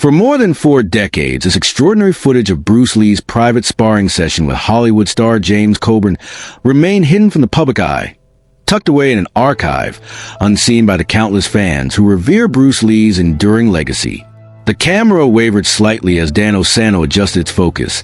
For more than 4 decades, this extraordinary footage of Bruce Lee's private sparring session with Hollywood star James Coburn remained hidden from the public eye, tucked away in an archive, unseen by the countless fans who revere Bruce Lee's enduring legacy. The camera wavered slightly as Dan Osano adjusted its focus,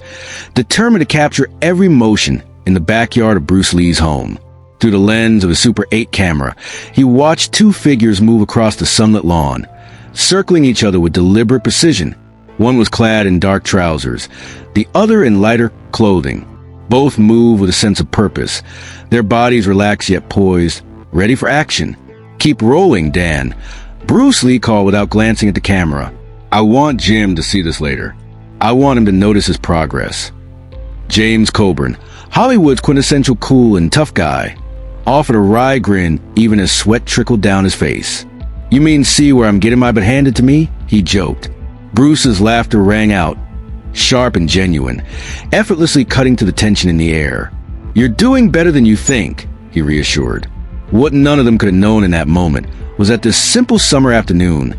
determined to capture every motion in the backyard of Bruce Lee's home. Through the lens of a Super 8 camera, he watched 2 figures move across the sunlit lawn, circling each other with deliberate precision. One was clad in dark trousers, the other in lighter clothing. Both moved with a sense of purpose, their bodies relaxed yet poised, ready for action. "Keep rolling, Dan," Bruce Lee called without glancing at the camera. "I want Jim to see this later. I want him to notice his progress." James Coburn, Hollywood's quintessential cool and tough guy, offered a wry grin even as sweat trickled down his face. "You mean see where I'm getting my butt handed to me?" he joked. Bruce's laughter rang out, sharp and genuine, effortlessly cutting to the tension in the air. "You're doing better than you think," he reassured. What none of them could have known in that moment was that this simple summer afternoon,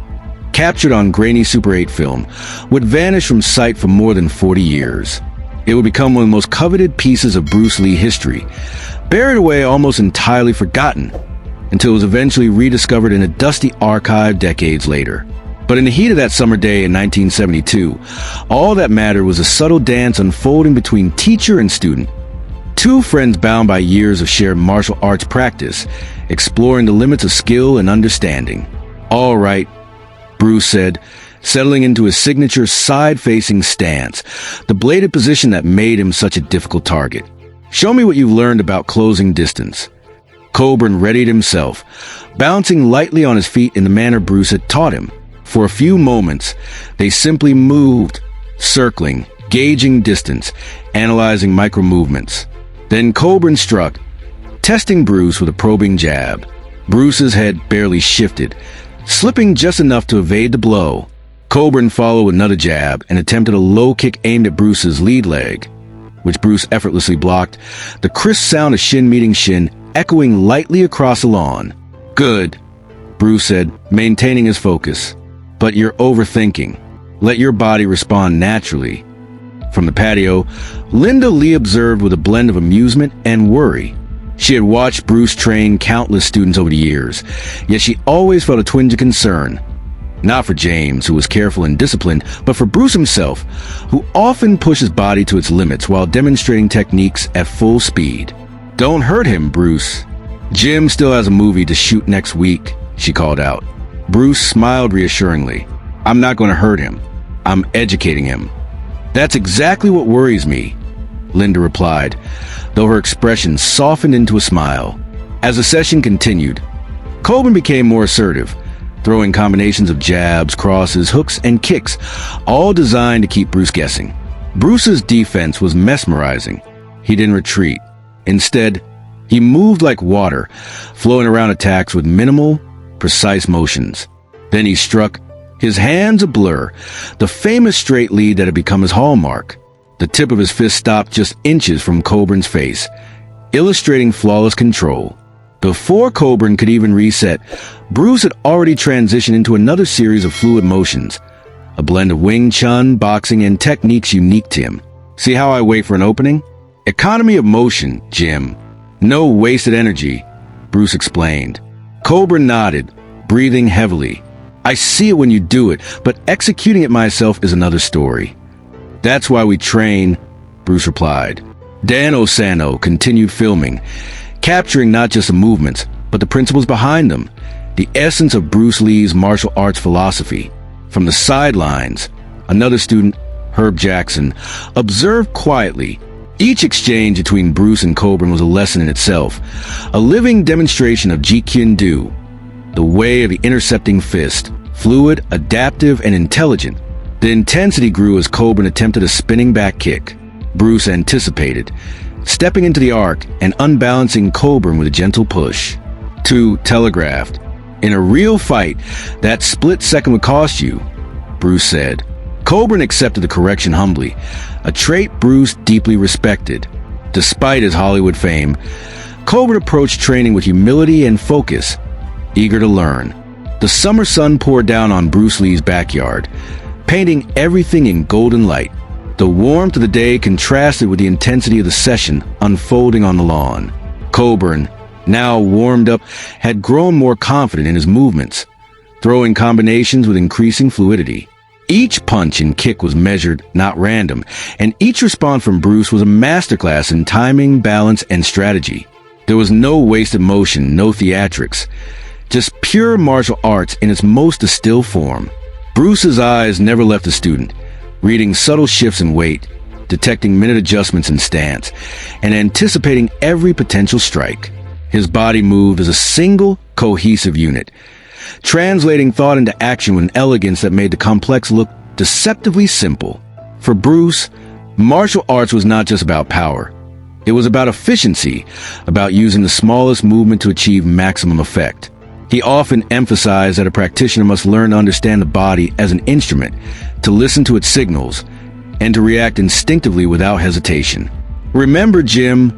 captured on grainy Super 8 film, would vanish from sight for more than 40 years. It would become one of the most coveted pieces of Bruce Lee history, buried away almost entirely forgotten, until it was eventually rediscovered in a dusty archive decades later. But in the heat of that summer day in 1972, all that mattered was a subtle dance unfolding between teacher and student. 2 friends bound by years of shared martial arts practice, exploring the limits of skill and understanding. "All right," Bruce said, settling into his signature side-facing stance, the bladed position that made him such a difficult target. "Show me what you've learned about closing distance." Coburn readied himself, bouncing lightly on his feet in the manner Bruce had taught him. For a few moments, they simply moved, circling, gauging distance, analyzing micro-movements. Then Coburn struck, testing Bruce with a probing jab. Bruce's head barely shifted, slipping just enough to evade the blow. Coburn followed with another jab and attempted a low kick aimed at Bruce's lead leg, which Bruce effortlessly blocked, the crisp sound of shin meeting shin echoing lightly across the lawn. "Good," Bruce said, maintaining his focus. "But you're overthinking. Let your body respond naturally." From the patio, Linda Lee observed with a blend of amusement and worry. She had watched Bruce train countless students over the years, yet she always felt a twinge of concern. Not for James, who was careful and disciplined, but for Bruce himself, who often pushed his body to its limits while demonstrating techniques at full speed. "Don't hurt him, Bruce. Jim still has a movie to shoot next week," she called out. Bruce smiled reassuringly. "I'm not going to hurt him. I'm educating him." "That's exactly what worries me," Linda replied, though her expression softened into a smile. As the session continued, Coburn became more assertive, throwing combinations of jabs, crosses, hooks, and kicks, all designed to keep Bruce guessing. Bruce's defense was mesmerizing. He didn't retreat. Instead, he moved like water, flowing around attacks with minimal, precise motions. Then he struck, his hands a blur, the famous straight lead that had become his hallmark. The tip of his fist stopped just inches from Coburn's face, illustrating flawless control. Before Coburn could even reset, Bruce had already transitioned into another series of fluid motions, a blend of Wing Chun, boxing, and techniques unique to him. "See how I wait for an opening? Economy of motion, Jim. No wasted energy," Bruce explained. Coburn nodded, breathing heavily. "I see it when you do it, but executing it myself is another story." "That's why we train," Bruce replied. Dan Osano continued filming, capturing not just the movements, but the principles behind them, the essence of Bruce Lee's martial arts philosophy. From the sidelines, another student, Herb Jackson, observed quietly. Each exchange between Bruce and Coburn was a lesson in itself, a living demonstration of Jeet Kune Do, the way of the intercepting fist, fluid, adaptive, and intelligent. The intensity grew as Coburn attempted a spinning back kick. Bruce anticipated, stepping into the arc and unbalancing Coburn with a gentle push. Two telegraphed. "In a real fight, that split second would cost you," Bruce said. Coburn accepted the correction humbly, a trait Bruce deeply respected. Despite his Hollywood fame, Coburn approached training with humility and focus, eager to learn. The summer sun poured down on Bruce Lee's backyard, painting everything in golden light. The warmth of the day contrasted with the intensity of the session unfolding on the lawn. Coburn, now warmed up, had grown more confident in his movements, throwing combinations with increasing fluidity. Each punch and kick was measured, not random, and each response from Bruce was a masterclass in timing, balance, and strategy. There was no wasted motion, no theatrics, just pure martial arts in its most distilled form. Bruce's eyes never left the student, reading subtle shifts in weight, detecting minute adjustments in stance, and anticipating every potential strike. His body moved as a single, cohesive unit, translating thought into action with an elegance that made the complex look deceptively simple. For Bruce, martial arts was not just about power. It was about efficiency, about using the smallest movement to achieve maximum effect. He often emphasized that a practitioner must learn to understand the body as an instrument, to listen to its signals, and to react instinctively without hesitation. "Remember, Jim,"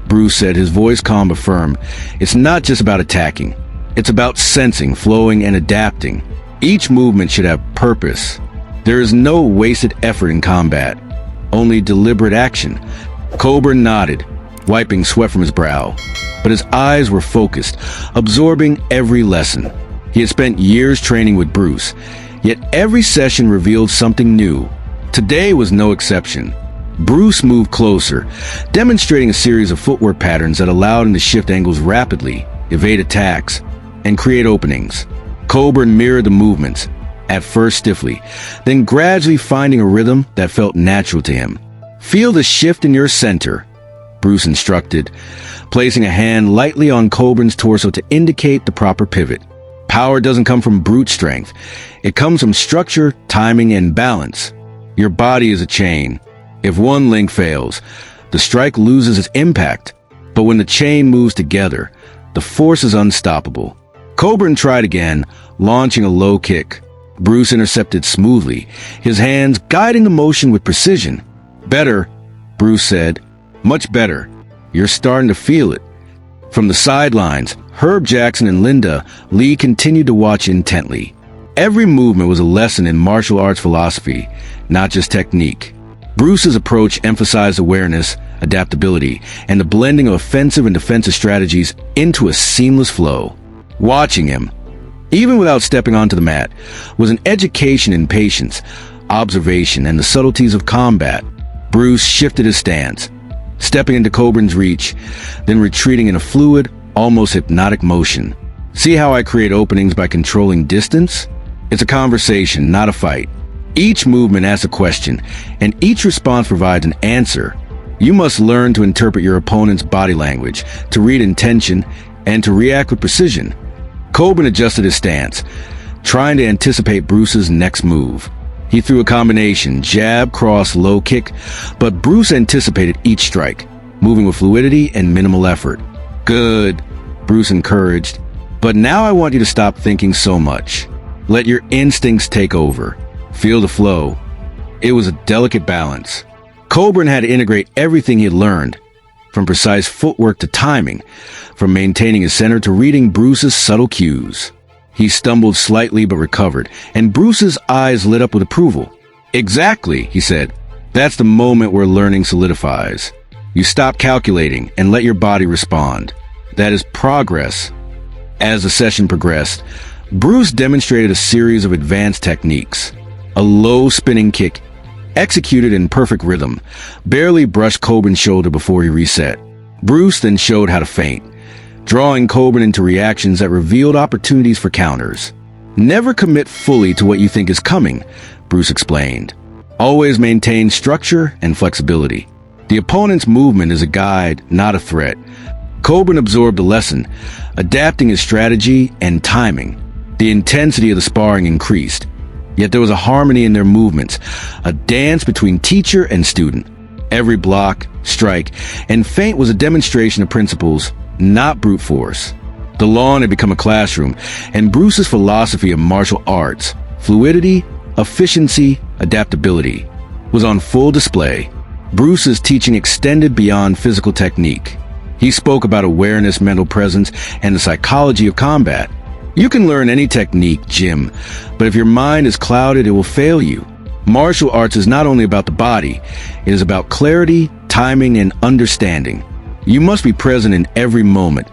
Bruce said, his voice calm but firm, "it's not just about attacking. It's about sensing, flowing, and adapting. Each movement should have purpose. There is no wasted effort in combat, only deliberate action." Coburn nodded, wiping sweat from his brow, but his eyes were focused, absorbing every lesson. He had spent years training with Bruce, yet every session revealed something new. Today was no exception. Bruce moved closer, demonstrating a series of footwork patterns that allowed him to shift angles rapidly, evade attacks, and create openings. Coburn mirrored the movements, at first stiffly, then gradually finding a rhythm that felt natural to him. "Feel the shift in your center," Bruce instructed, placing a hand lightly on Coburn's torso to indicate the proper pivot. Power doesn't come from brute strength. It comes from structure, timing, and balance. Your body is a chain. If one link fails, the strike loses its impact. But when the chain moves together, the force is unstoppable. Coburn tried again, launching a low kick. Bruce intercepted smoothly, his hands guiding the motion with precision. "Better," Bruce said. "Much better. You're starting to feel it." From the sidelines, Herb Jackson and Linda Lee continued to watch intently. Every movement was a lesson in martial arts philosophy, not just technique. Bruce's approach emphasized awareness, adaptability, and the blending of offensive and defensive strategies into a seamless flow. Watching him, even without stepping onto the mat, was an education in patience, observation, and the subtleties of combat. Bruce shifted his stance, stepping into Coburn's reach, then retreating in a fluid, almost hypnotic motion. "See how I create openings by controlling distance? It's a conversation, not a fight. Each movement asks a question, and each response provides an answer. You must learn to interpret your opponent's body language, to read intention, and to react with precision." Coburn adjusted his stance, trying to anticipate Bruce's next move. He threw a combination, jab, cross, low kick, but Bruce anticipated each strike, moving with fluidity and minimal effort. "Good," Bruce encouraged. "But now I want you to stop thinking so much. Let your instincts take over. Feel the flow." It was a delicate balance. Coburn had to integrate everything he had learned, from precise footwork to timing, from maintaining his center to reading Bruce's subtle cues. He stumbled slightly but recovered, and Bruce's eyes lit up with approval. "Exactly," he said. "That's the moment where learning solidifies. You stop calculating and let your body respond. That is progress." As the session progressed, Bruce demonstrated a series of advanced techniques. A low spinning kick, executed in perfect rhythm, barely brushed Coburn's shoulder before he reset. Bruce then showed how to feint, drawing Coburn into reactions that revealed opportunities for counters. "Never commit fully to what you think is coming," Bruce explained. "Always maintain structure and flexibility. The opponent's movement is a guide, not a threat." Coburn absorbed the lesson, adapting his strategy and timing. The intensity of the sparring increased, yet there was a harmony in their movements, a dance between teacher and student. Every block, strike, and feint was a demonstration of principles, not brute force. The lawn had become a classroom, and Bruce's philosophy of martial arts, fluidity, efficiency, adaptability, was on full display. Bruce's teaching extended beyond physical technique. He spoke about awareness, mental presence, and the psychology of combat. "You can learn any technique, Jim, but if your mind is clouded, it will fail you. Martial arts is not only about the body, it is about clarity, timing, and understanding. You must be present in every moment,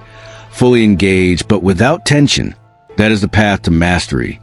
fully engaged but without tension. That is the path to mastery.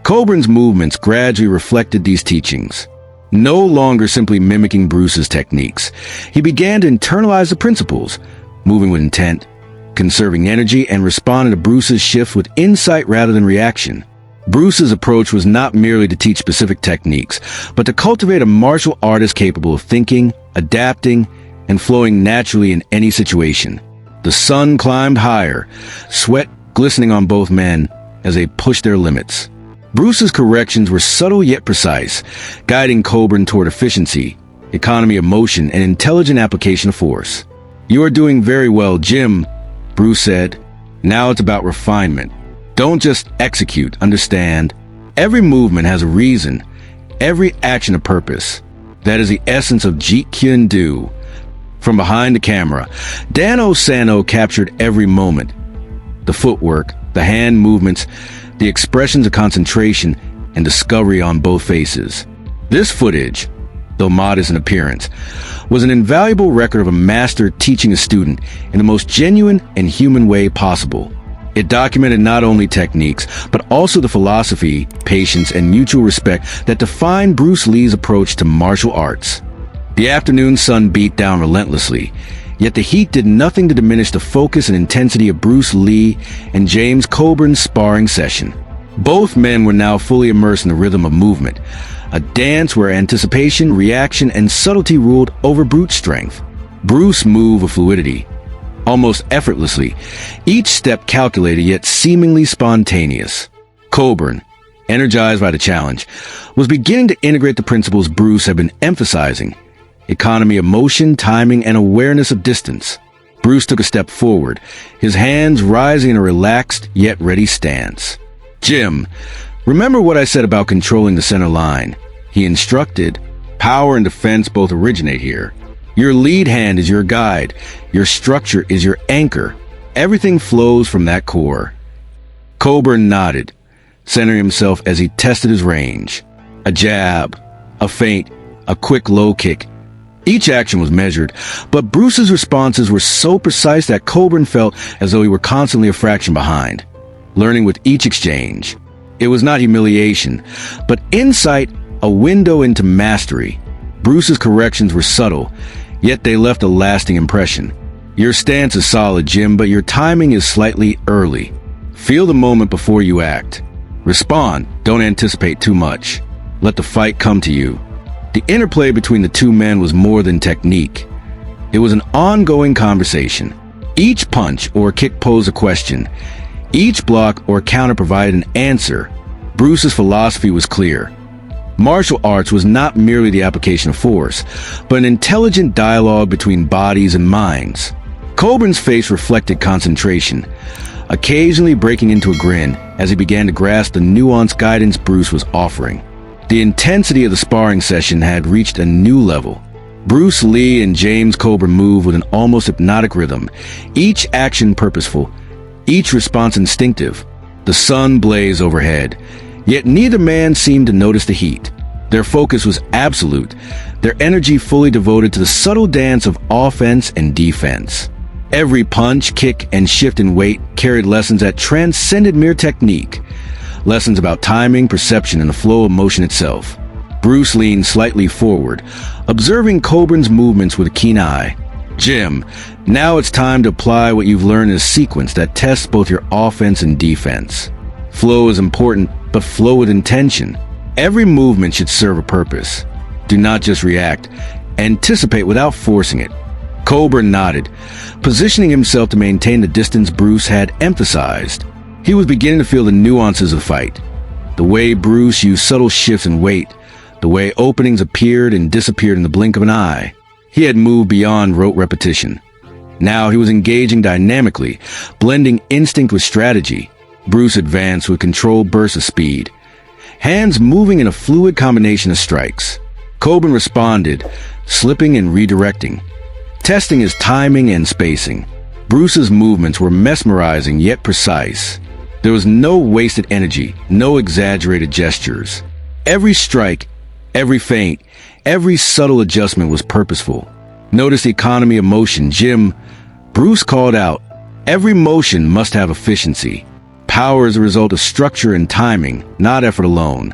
Coburn's movements gradually reflected these teachings. No longer simply mimicking Bruce's techniques, he began to internalize the principles, moving with intent, conserving energy, and responding to Bruce's shifts with insight rather than reaction. Bruce's approach was not merely to teach specific techniques, but to cultivate a martial artist capable of thinking, adapting, and flowing naturally in any situation. The sun climbed higher, sweat glistening on both men as they pushed their limits. Bruce's corrections were subtle yet precise, guiding Coburn toward efficiency, economy of motion, and intelligent application of force. "You are doing very well, Jim," Bruce said. "Now it's about refinement. Don't just execute, understand. Every movement has a reason, every action a purpose. That is the essence of Jeet Kune Do." From behind the camera, Dan Osano captured every moment. The footwork, the hand movements, the expressions of concentration and discovery on both faces. This footage, though modest in appearance, was an invaluable record of a master teaching a student in the most genuine and human way possible. It documented not only techniques, but also the philosophy, patience, and mutual respect that defined Bruce Lee's approach to martial arts. The afternoon sun beat down relentlessly, yet the heat did nothing to diminish the focus and intensity of Bruce Lee and James Coburn's sparring session. Both men were now fully immersed in the rhythm of movement, a dance where anticipation, reaction, and subtlety ruled over brute strength. Bruce moved with fluidity, almost effortlessly, each step calculated yet seemingly spontaneous. Coburn, energized by the challenge, was beginning to integrate the principles Bruce had been emphasizing: economy of motion, timing, and awareness of distance. Bruce took a step forward, his hands rising in a relaxed yet ready stance. "Jim, remember what I said about controlling the center line," he instructed. "Power and defense both originate here. Your lead hand is your guide. Your structure is your anchor. Everything flows from that core." Coburn nodded, centering himself as he tested his range. A jab, a feint, a quick low kick. Each action was measured, but Bruce's responses were so precise that Coburn felt as though he were constantly a fraction behind, learning with each exchange. It was not humiliation, but insight, a window into mastery. Bruce's corrections were subtle, yet they left a lasting impression. "Your stance is solid, Jim, but your timing is slightly early. Feel the moment before you act. Respond, don't anticipate too much. Let the fight come to you." The interplay between the two men was more than technique. It was an ongoing conversation. Each punch or kick posed a question. Each block or counter provided an answer. Bruce's philosophy was clear. Martial arts was not merely the application of force, but an intelligent dialogue between bodies and minds. Coburn's face reflected concentration, occasionally breaking into a grin as he began to grasp the nuanced guidance Bruce was offering. The intensity of the sparring session had reached a new level. Bruce Lee and James Coburn moved with an almost hypnotic rhythm, each action purposeful, each response instinctive. The sun blazed overhead, yet neither man seemed to notice the heat. Their focus was absolute, their energy fully devoted to the subtle dance of offense and defense. Every punch, kick, and shift in weight carried lessons that transcended mere technique. Lessons about timing, perception, and the flow of motion itself. Bruce leaned slightly forward, observing Coburn's movements with a keen eye. "Jim, now it's time to apply what you've learned in a sequence that tests both your offense and defense. Flow is important, but flow with intention. Every movement should serve a purpose. Do not just react. Anticipate without forcing it." Coburn nodded, positioning himself to maintain the distance Bruce had emphasized. He was beginning to feel the nuances of the fight. The way Bruce used subtle shifts in weight, the way openings appeared and disappeared in the blink of an eye. He had moved beyond rote repetition. Now he was engaging dynamically, blending instinct with strategy. Bruce advanced with controlled bursts of speed, hands moving in a fluid combination of strikes. Coburn responded, slipping and redirecting, testing his timing and spacing. Bruce's movements were mesmerizing yet precise. There was no wasted energy, no exaggerated gestures. Every strike, Every feint, every subtle adjustment was purposeful. Notice the economy of motion. Bruce called out, every motion must have efficiency. Power is a result of structure and timing, not effort alone.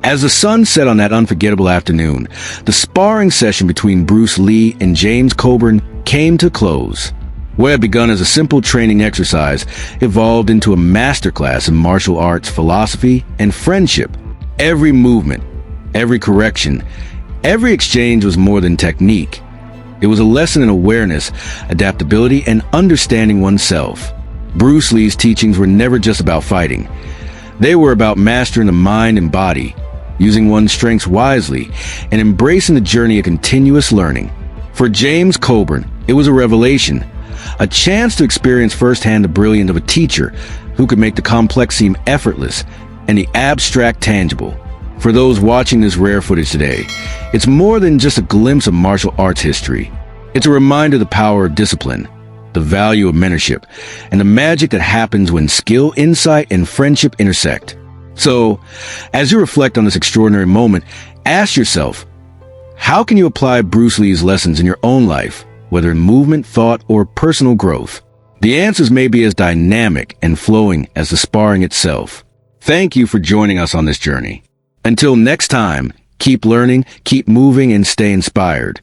As the sun set on that unforgettable afternoon, the sparring session between Bruce Lee and James Coburn came to close. What had begun as a simple training exercise evolved into a masterclass in martial arts philosophy and friendship. Every movement, every correction, every exchange was more than technique. It was a lesson in awareness, adaptability, and understanding oneself. Bruce Lee's teachings were never just about fighting. They were about mastering the mind and body, using one's strengths wisely, and embracing the journey of continuous learning. For James Coburn, it was a revelation, a chance to experience firsthand the brilliance of a teacher who could make the complex seem effortless and the abstract tangible. For those watching this rare footage today, it's more than just a glimpse of martial arts history. It's a reminder of the power of discipline, the value of mentorship, and the magic that happens when skill, insight, and friendship intersect. So, as you reflect on this extraordinary moment, ask yourself, how can you apply Bruce Lee's lessons in your own life, whether in movement, thought, or personal growth? The answers may be as dynamic and flowing as the sparring itself. Thank you for joining us on this journey. Until next time, keep learning, keep moving, and stay inspired.